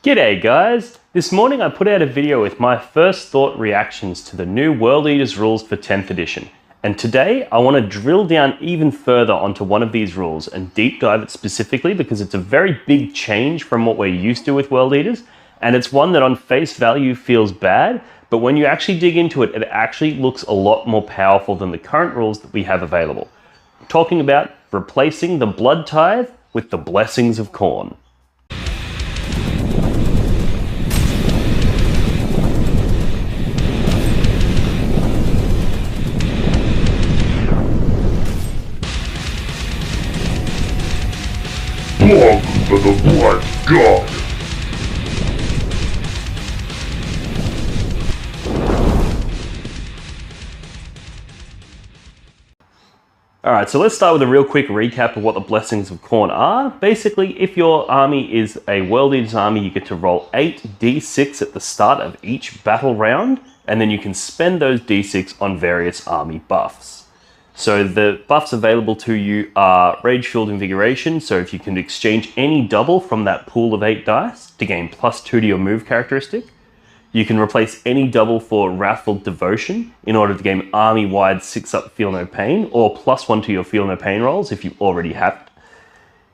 G'day guys! This morning I put out a video with my first thought reactions to the new World Eaters rules for 10th edition. And today I want to drill down even further onto one of these rules and deep dive it specifically because it's a very big change from what we're used to with World Eaters, and it's one that on face value feels bad, but when you actually dig into it, it actually looks a lot more powerful than the current rules that we have available. I'm talking about replacing the Blood Tithe with the Blessings of Khorne. Welcome to the Blood God! Alright, so let's start with a real quick recap of what the Blessings of Khorne are. Basically, if your army is a World Eaters army, you get to roll 8d6 at the start of each battle round, and then you can spend those d6 on various army buffs. So the buffs available to you are RageFueled Invigoration, so if you can exchange any double from that pool of 8 dice to gain +2 to your move characteristic. You can replace any double for Raffle Devotion in order to gain army-wide 6-up Feel No Pain, or +1 to your Feel No Pain rolls if you already have it.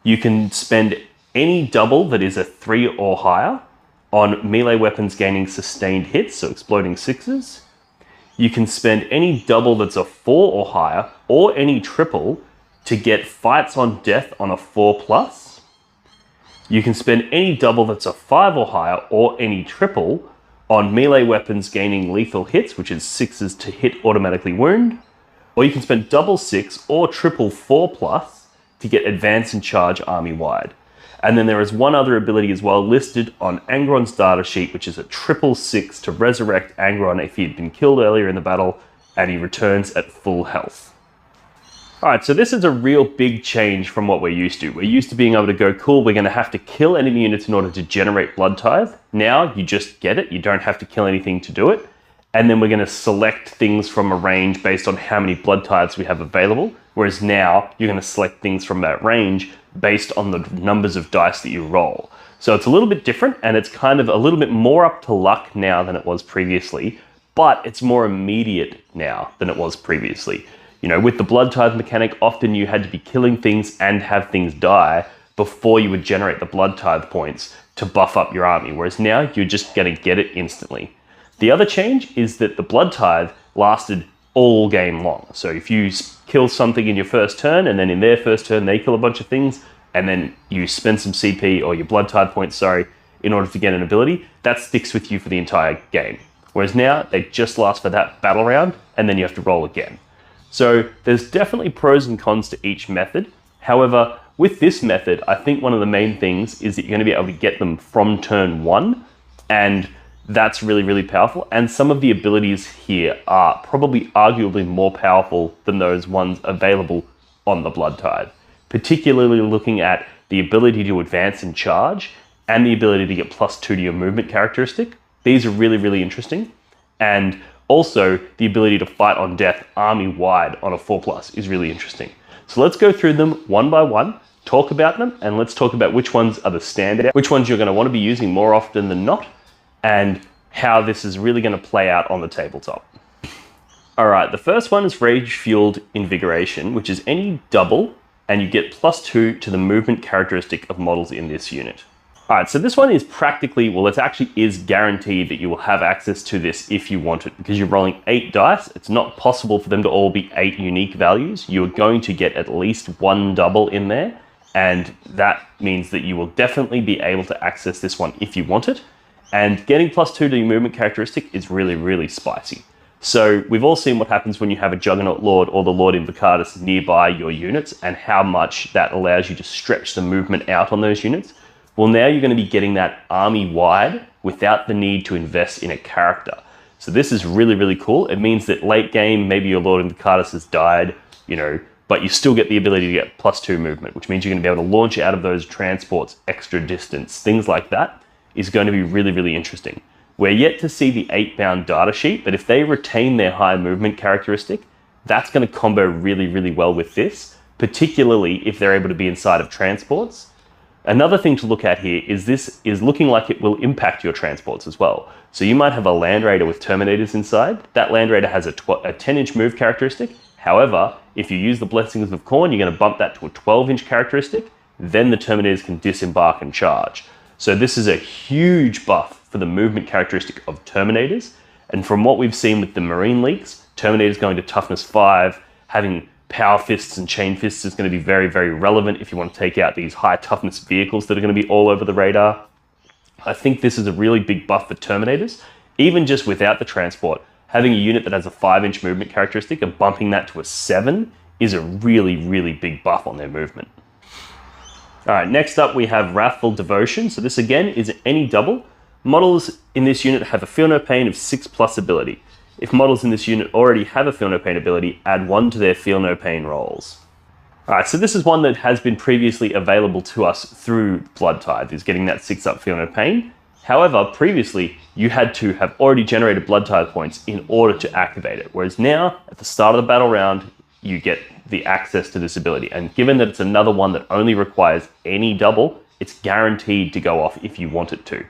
You can spend any double that is a 3 or higher on melee weapons gaining sustained hits, so exploding 6s. You can spend any double that's a 4 or higher, or any triple, to get Fights on Death on a 4+. You can spend any double that's a 5 or higher, or any triple, on melee weapons gaining lethal hits, which is 6s to hit automatically wound. Or you can spend double 6 or triple 4+ to get Advance and Charge army-wide. And then there is one other ability as well listed on Angron's data sheet, which is a 666 to resurrect Angron if he had been killed earlier in the battle and he returns at full health. Alright, so this is a real big change from what we're used to. We're used to being able to go, cool, we're going to have to kill enemy units in order to generate Blood Tithe. Now you just get it, you don't have to kill anything to do it. And then we're going to select things from a range based on how many Blood Tithes we have available. Whereas now you're going to select things from that range based on the numbers of dice that you roll. So it's a little bit different, and it's kind of a little bit more up to luck now than it was previously, but it's more immediate now than it was previously. You know, with the Blood Tithe mechanic, often you had to be killing things and have things die before you would generate the Blood Tithe points to buff up your army, whereas now you're just going to get it instantly. The other change is that the Blood Tithe lasted all game long. So if you kill something in your first turn, and then in their first turn they kill a bunch of things, and then you spend some CP, or your Blood Tithe points, in order to get an ability, that sticks with you for the entire game. Whereas now, they just last for that battle round, and then you have to roll again. So there's definitely pros and cons to each method. However, with this method, I think one of the main things is that you're going to be able to get them from turn 1, and that's really, really powerful. And some of the abilities here are probably arguably more powerful than those ones available on the Blood Tithe, particularly looking at the ability to advance and charge and the ability to get +2 to your movement characteristic. These are really, really interesting. And also the ability to fight on death army-wide on a 4+ is really interesting. So let's go through them one by one, talk about them, and let's talk about which ones are the standout, which ones you're going to want to be using more often than not, and how this is really going to play out on the tabletop. Alright, the first one is RageFueled Invigoration, which is any double, and you get +2 to the movement characteristic of models in this unit. Alright, so this one is practically, well, it actually is guaranteed that you will have access to this if you want it, because you're rolling 8 dice. It's not possible for them to all be 8 unique values. You're going to get at least one double in there, and that means that you will definitely be able to access this one if you want it. And getting +2 to your movement characteristic is really, really spicy. So we've all seen what happens when you have a Juggernaut Lord or the Lord Invocatus nearby your units, and how much that allows you to stretch the movement out on those units. Well, now you're going to be getting that army-wide without the need to invest in a character. So this is really, really cool. It means that late game, maybe your Lord Invocatus has died, you know, but you still get the ability to get +2 movement, which means you're going to be able to launch out of those transports extra distance. Things like that is going to be really, really interesting. We're yet to see the 8-bound data sheet, but if they retain their high movement characteristic, that's going to combo really, really well with this, particularly if they're able to be inside of transports. Another thing to look at here is this is looking like it will impact your transports as well. So you might have a Land Raider with Terminators inside. That Land Raider has a 10-inch move characteristic. However, if you use the Blessings of Khorne, you're going to bump that to a 12-inch characteristic. Then the Terminators can disembark and charge. So this is a huge buff for the movement characteristic of Terminators. And from what we've seen with the Marine leaks, Terminators going to toughness 5, having Power Fists and Chain Fists is going to be very, very relevant if you want to take out these high toughness vehicles that are going to be all over the radar. I think this is a really big buff for Terminators. Even just without the transport, having a unit that has a 5-inch movement characteristic and bumping that to a 7 is a really, really big buff on their movement. All right, next up we have Raffle Devotion. So this again is any double. Models in this unit have a Feel No Pain of 6+ ability. If models in this unit already have a Feel No Pain ability, add 1 to their Feel No Pain rolls. Alright, so this is one that has been previously available to us through Blood Tithe, is getting that 6-up Feel No Pain. However, previously, you had to have already generated Blood Tithe points in order to activate it, whereas now, at the start of the battle round, you get the access to this ability. And given that it's another one that only requires any double, it's guaranteed to go off if you want it to.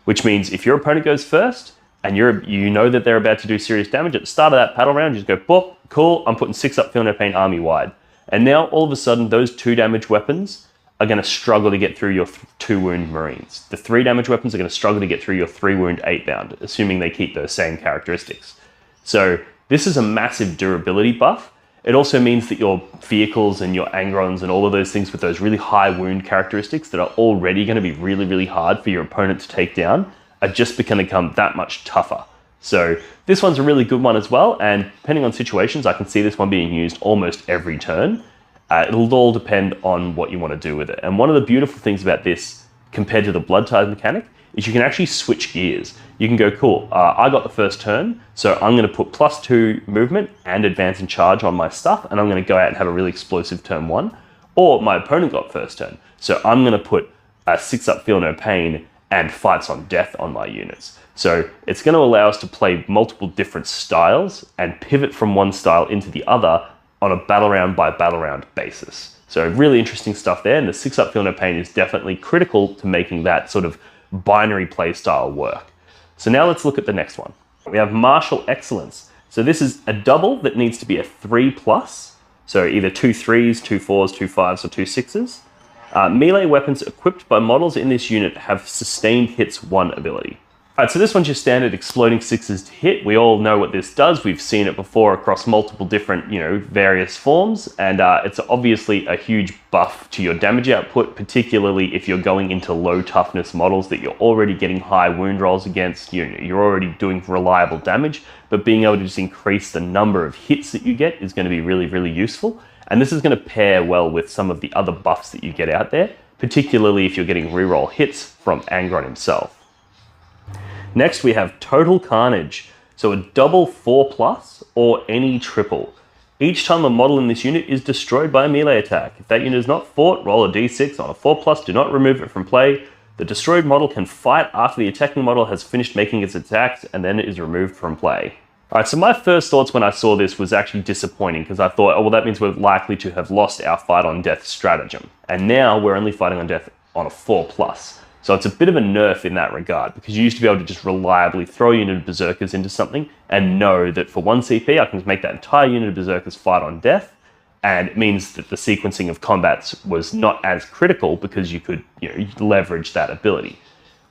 Which means if your opponent goes first, and you know that they're about to do serious damage, at the start of that battle round, you just go, boop, cool, I'm putting 6-up Feel No Pain army wide. And now, all of a sudden, those 2 damage weapons are going to struggle to get through your 2 wound Marines. The 3 damage weapons are going to struggle to get through your 3 wound 8 bound, assuming they keep those same characteristics. So this is a massive durability buff. It also means that your vehicles and your Angrons and all of those things with those really high wound characteristics that are already going to be really, really hard for your opponent to take down are just going to become that much tougher. So this one's a really good one as well, and depending on situations, I can see this one being used almost every turn. It'll all depend on what you want to do with it. And one of the beautiful things about this, compared to the Blood Tithe mechanic, is you can actually switch gears. You can go, cool, I got the first turn, so I'm going to put +2 movement and advance and charge on my stuff, and I'm going to go out and have a really explosive turn 1. Or my opponent got first turn, so I'm going to put a 6-up Feel No Pain and Fights on Death on my units. So it's going to allow us to play multiple different styles and pivot from one style into the other on a battle round by battle round basis. So really interesting stuff there, and the 6-up Feel No Pain is definitely critical to making that sort of binary play style work. So now let's look at the next one. We have Martial Excellence. So this is a double that needs to be a 3+, so either 2 3s, 2 4s, 2 5s, or 2 6s. Melee weapons equipped by models in this unit have Sustained Hits 1 ability. Alright, so this one's your standard exploding 6s to hit. We all know what this does. We've seen it before across multiple different, various forms, and it's obviously a huge buff to your damage output, particularly if you're going into low toughness models that you're already getting high wound rolls against. You're already doing reliable damage, but being able to just increase the number of hits that you get is going to be really, really useful. And this is going to pair well with some of the other buffs that you get out there, particularly if you're getting reroll hits from Angron himself. Next, we have Total Carnage. So a double 4+ or any triple. Each time a model in this unit is destroyed by a melee attack. If that unit is not fought, roll a d6 on a 4+, do not remove it from play. The destroyed model can fight after the attacking model has finished making its attacks, and then it is removed from play. Alright, so my first thoughts when I saw this was actually disappointing, because I thought, oh well, that means we're likely to have lost our fight on death stratagem. And now we're only fighting on death on a 4+. So it's a bit of a nerf in that regard, because you used to be able to just reliably throw a unit of Berserkers into something and know that for 1 CP I can make that entire unit of Berserkers fight on death, and it means that the sequencing of combats was not as critical because you could leverage that ability.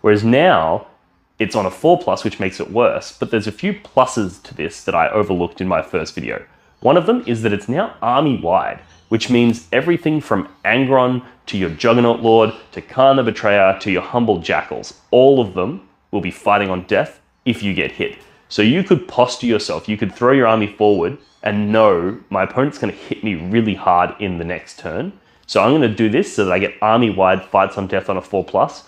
Whereas now, it's on a 4+, which makes it worse, but there's a few pluses to this that I overlooked in my first video. One of them is that it's now army-wide, which means everything from Angron to your Juggernaut Lord, to Khan the Betrayer, to your Humble Jackals, all of them will be fighting on death if you get hit. So you could posture yourself, you could throw your army forward and know my opponent's going to hit me really hard in the next turn. So I'm going to do this so that I get army-wide fights on death on a 4+.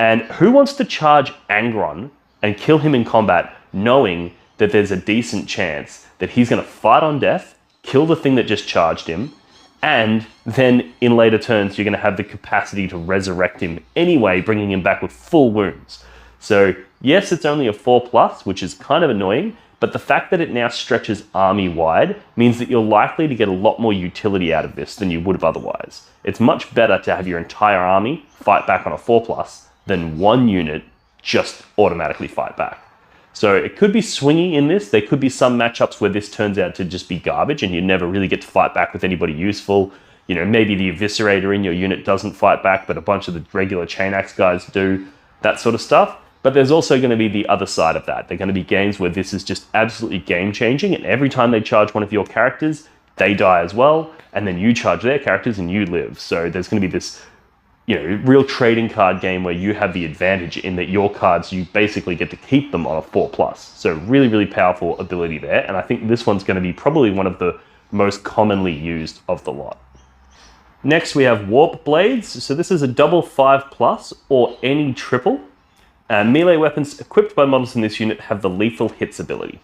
And who wants to charge Angron and kill him in combat knowing that there's a decent chance that he's going to fight on death, kill the thing that just charged him, and then in later turns, you're going to have the capacity to resurrect him anyway, bringing him back with full wounds. So yes, it's only a 4+, which is kind of annoying, but the fact that it now stretches army wide means that you're likely to get a lot more utility out of this than you would have otherwise. It's much better to have your entire army fight back on a 4+ than one unit just automatically fight back. So it could be swingy in this. There could be some matchups where this turns out to just be garbage and you never really get to fight back with anybody useful. You know, maybe the Eviscerator in your unit doesn't fight back, but a bunch of the regular Chain Axe guys do, that sort of stuff. But there's also going to be the other side of that. There are going to be games where this is just absolutely game-changing, and every time they charge one of your characters, they die as well, and then you charge their characters and you live. So there's going to be this, you know, real trading card game where you have the advantage in that your cards, you basically get to keep them on a 4+. So really, really powerful ability there, and I think this one's going to be probably one of the most commonly used of the lot. Next, we have Warp Blades. So this is a double 5+ or any triple. Melee weapons equipped by models in this unit have the lethal hits ability.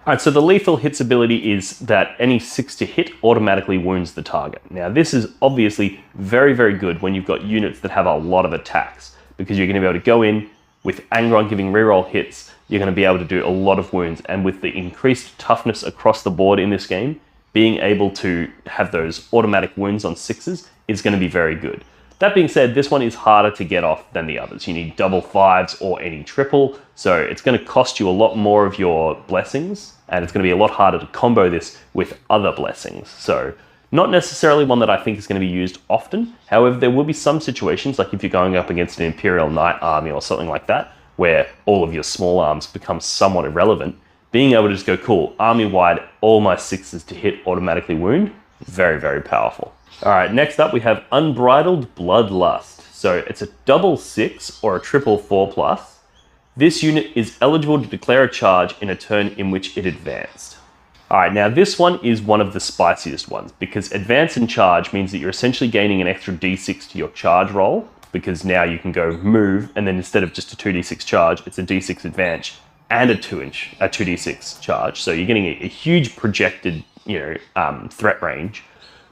Alright, so the lethal hits ability is that any 6 to hit automatically wounds the target. Now this is obviously very, very good when you've got units that have a lot of attacks, because you're going to be able to go in with Angron giving reroll hits, you're going to be able to do a lot of wounds, and with the increased toughness across the board in this game, being able to have those automatic wounds on 6s is going to be very good. That being said, this one is harder to get off than the others. You need double 5s or any triple, so it's going to cost you a lot more of your blessings, and it's going to be a lot harder to combo this with other blessings. So not necessarily one that I think is going to be used often. However, there will be some situations, like if you're going up against an Imperial Knight army or something like that, where all of your small arms become somewhat irrelevant. Being able to just go, cool, army-wide, all my 6s to hit automatically wound, very, very powerful. All right, next up we have Unbridled Bloodlust. So it's a double 6 or a triple 4+. This unit is eligible to declare a charge in a turn in which it advanced. All right, now this one is one of the spiciest ones, because advance and charge means that you're essentially gaining an extra d6 to your charge roll, because now you can go move, and then instead of just a 2d6 charge, it's a d6 advance and a 2d6 charge. So you're getting a huge projected, threat range.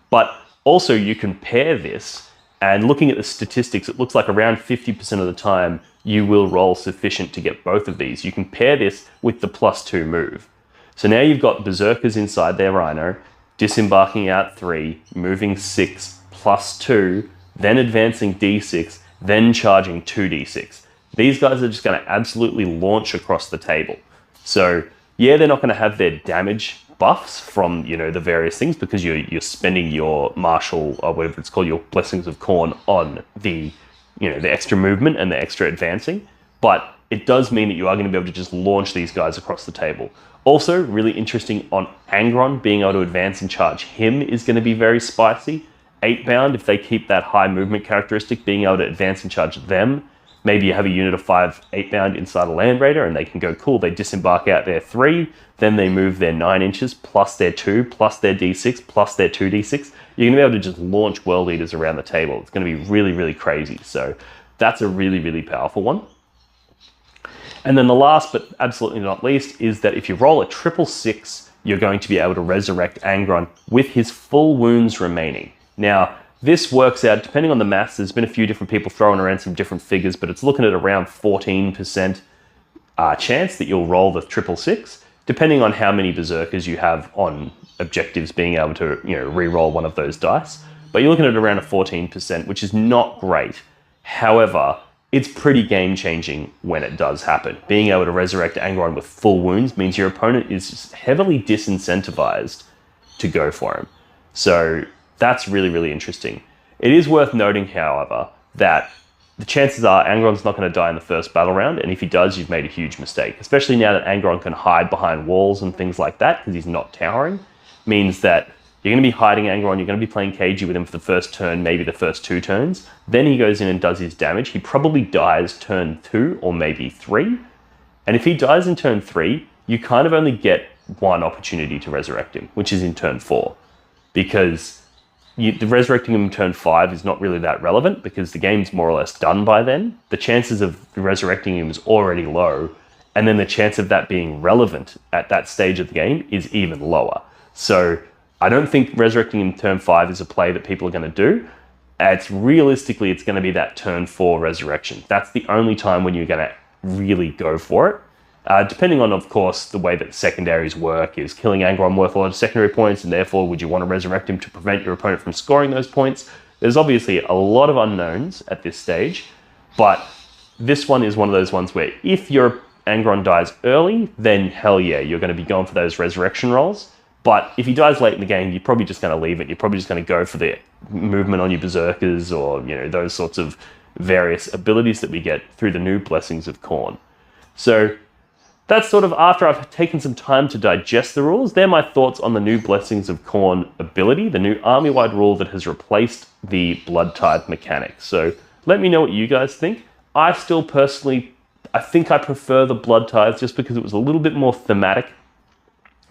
But also you can pair this, and looking at the statistics, it looks like around 50% of the time you will roll sufficient to get both of these. You can pair this with the +2 move. So now you've got Berserkers inside their Rhino, disembarking out 3, moving 6, +2, then advancing d6, then charging 2d6. These guys are just going to absolutely launch across the table. So yeah, they're not going to have their damage buffs from, the various things, because you're spending your martial, or whatever it's called, your Blessings of Khorne on the, the extra movement and the extra advancing. But it does mean that you are going to be able to just launch these guys across the table. Also, really interesting on Angron, being able to advance and charge him is going to be very spicy. 8-bound, if they keep that high movement characteristic, being able to advance and charge them. Maybe you have a unit of 5 8-bound inside a Land Raider, and they can go, cool, they disembark out their 3, then they move their 9 inches, plus their 2, plus their d6, plus their 2d6. You're going to be able to just launch World Eaters around the table. It's going to be really, really crazy. So that's a really, really powerful one. And then the last, but absolutely not least, is that if you roll a 666, you're going to be able to resurrect Angron with his full wounds remaining. Now, this works out, depending on the maths, there's been a few different people throwing around some different figures, but it's looking at around 14% chance that you'll roll the 666, depending on how many Berserkers you have on objectives being able to, re-roll one of those dice. But you're looking at around a 14%, which is not great. However, it's pretty game-changing when it does happen. Being able to resurrect Angron with full wounds means your opponent is just heavily disincentivized to go for him. So that's really, really interesting. It is worth noting, however, that the chances are Angron's not going to die in the first battle round, and if he does, you've made a huge mistake. Especially now that Angron can hide behind walls and things like that, because he's not towering, means that you're going to be hiding Angron, you're going to be playing cagey with him for the first turn, maybe the first 2 turns. Then he goes in and does his damage. He probably dies turn 2 or maybe 3. And if he dies in turn 3, you kind of only get one opportunity to resurrect him, which is in turn 4. Because the resurrecting him in turn 5 is not really that relevant, because the game's more or less done by then. The chances of resurrecting him is already low, and then the chance of that being relevant at that stage of the game is even lower. So I don't think resurrecting him in turn 5 is a play that people are going to do. It's going to be that turn 4 resurrection. That's the only time when you're going to really go for it. Depending on, of course, the way that secondaries work, is killing Angron worth a lot of secondary points, and therefore would you want to resurrect him to prevent your opponent from scoring those points? There's obviously a lot of unknowns at this stage, but this one is one of those ones where if your Angron dies early, then hell yeah, you're going to be going for those resurrection rolls. But if he dies late in the game, you're probably just going to leave it. You're probably just going to go for the movement on your berserkers, or those sorts of various abilities that we get through the new Blessings of Khorne. So that's sort of after I've taken some time to digest the rules. They're my thoughts on the new Blessings of Khorne ability, the new army-wide rule that has replaced the Blood Tithe mechanic. So let me know what you guys think. I still personally, I think I prefer the Blood Tithe just because it was a little bit more thematic.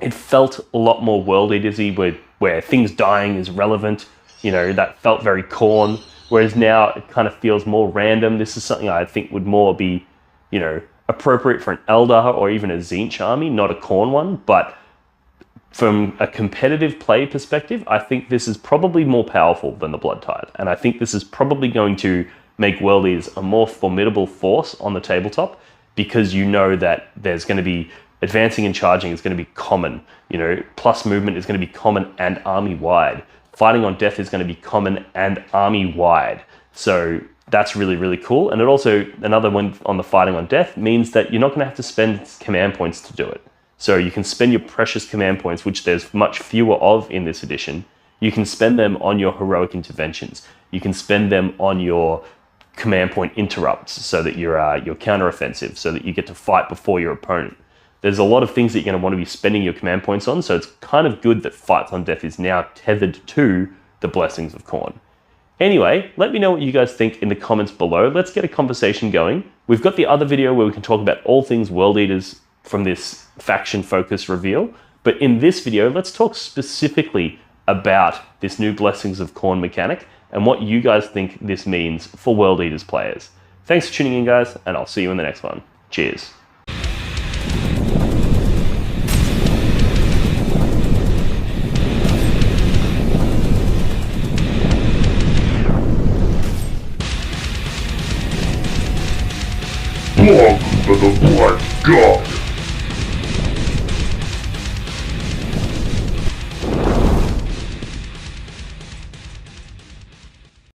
It felt a lot more World Eaters-y, where things dying is relevant. That felt very Khorne. Whereas now it kind of feels more random. This is something I think would more be, appropriate for an Eldar or even a Tzeentch army, not a Khorne one. But from a competitive play perspective, I think this is probably more powerful than the Blood Tithe. And I think this is probably going to make World Eaters a more formidable force on the tabletop, because that there's going to be advancing and charging is going to be common. Plus movement is going to be common and army-wide. Fighting on death is going to be common and army-wide. So that's really, really cool. And it also, another one on the fighting on death, means that you're not going to have to spend command points to do it. So you can spend your precious command points, which there's much fewer of in this edition. You can spend them on your heroic interventions. You can spend them on your command point interrupts, so that you're counteroffensive, so that you get to fight before your opponent. There's a lot of things that you're going to want to be spending your command points on, so it's kind of good that Fights on Death is now tethered to the Blessings of Khorne. Anyway, let me know what you guys think in the comments below. Let's get a conversation going. We've got the other video where we can talk about all things World Eaters from this faction focus reveal, but in this video, let's talk specifically about this new Blessings of Khorne mechanic and what you guys think this means for World Eaters players. Thanks for tuning in, guys, and I'll see you in the next one. Cheers. Belong to the Blood God.